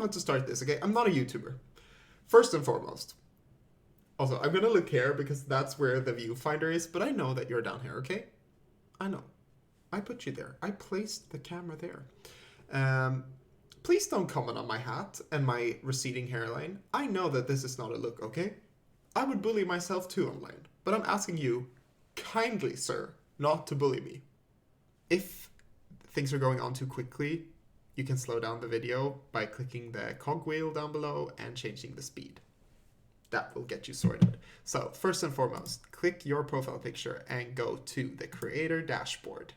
how to start this, okay? I'm not a YouTuber. First and foremost. Also, I'm gonna look here because that's where the viewfinder is, but I know that you're down here, okay? I know. I put you there. I placed the camera there. Please don't comment on my hat and my receding hairline. I know that this is not a look, okay? I would bully myself too online, but I'm asking you, kindly, sir, not to bully me. If things are going on too quickly, you can slow down the video by clicking the cogwheel down below and changing the speed. That will get you sorted. So first and foremost, click your profile picture and go to the creator dashboard.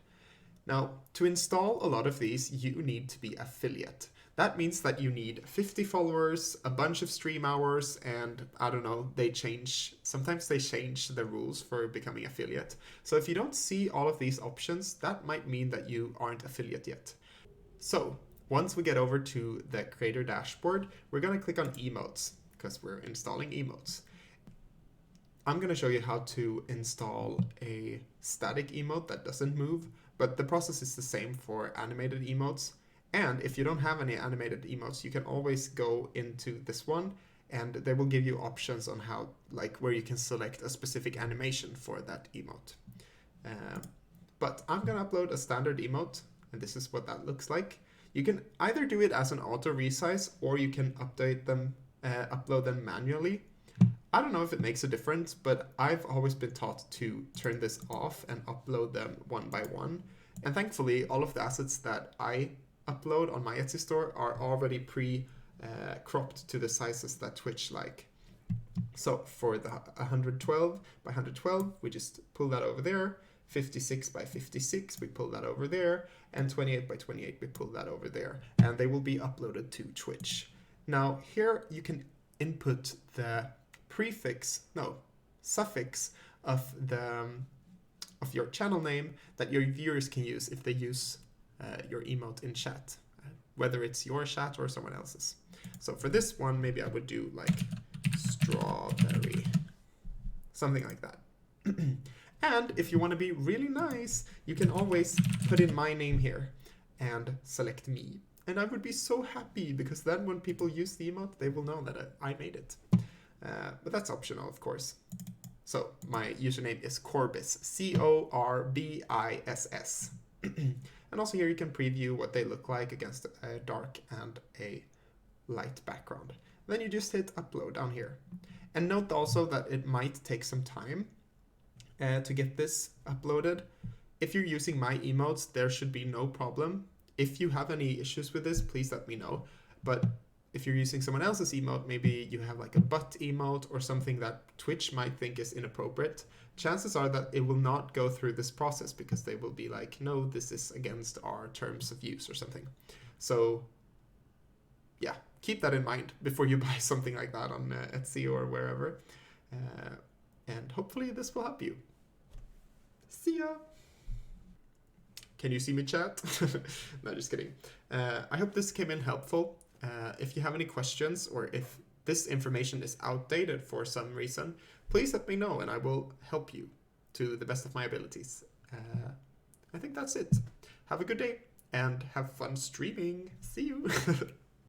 Now, to install a lot of these, you need to be affiliate. That means that you need 50 followers, a bunch of stream hours, and I don't know, sometimes they change the rules for becoming affiliate. So if you don't see all of these options, that might mean that you aren't affiliate yet. So once we get over to the creator dashboard, we're gonna click on emotes because we're installing emotes. I'm gonna show you how to install a static emote that doesn't move, but the process is the same for animated emotes. And if you don't have any animated emotes, you can always go into this one and they will give you options on how, like where you can select a specific animation for that emote. But I'm gonna upload a standard emote and this is what that looks like. You can either do it as an auto resize or you can upload them manually. I don't know if it makes a difference, but I've always been taught to turn this off and upload them one by one. And thankfully, all of the assets that I upload on my Etsy store are already pre-cropped to the sizes that Twitch like. So for the 112 by 112, we just pull that over there. 56 by 56, we pull that over there. And 28 by 28, we pull that over there. And they will be uploaded to Twitch. Now here you can input the suffix of your channel name that your viewers can use if they use your emote in chat, whether it's your chat or someone else's. So for this one, maybe I would do like strawberry, something like that. And if you want to be really nice, you can always put in my name here and select me. And I would be so happy because then when people use the emote, they will know that I made it. But that's optional, of course. So my username is Corbiss, Corbiss. And also here you can preview what they look like against a dark and a light background. Then you just hit upload down here. And note also that it might take some time to get this uploaded. If you're using my emotes, there should be no problem. If you have any issues with this, please let me know. But if you're using someone else's emote, maybe you have like a butt emote or something that Twitch might think is inappropriate, chances are that it will not go through this process because they will be like, no, this is against our terms of use or something. So yeah, keep that in mind before you buy something like that on Etsy or wherever. And hopefully this will help you. See ya! Can you see me, chat? No, just kidding. I hope this came in helpful. If you have any questions or if this information is outdated for some reason, please let me know and I will help you to the best of my abilities. I think that's it. Have a good day and have fun streaming. See you!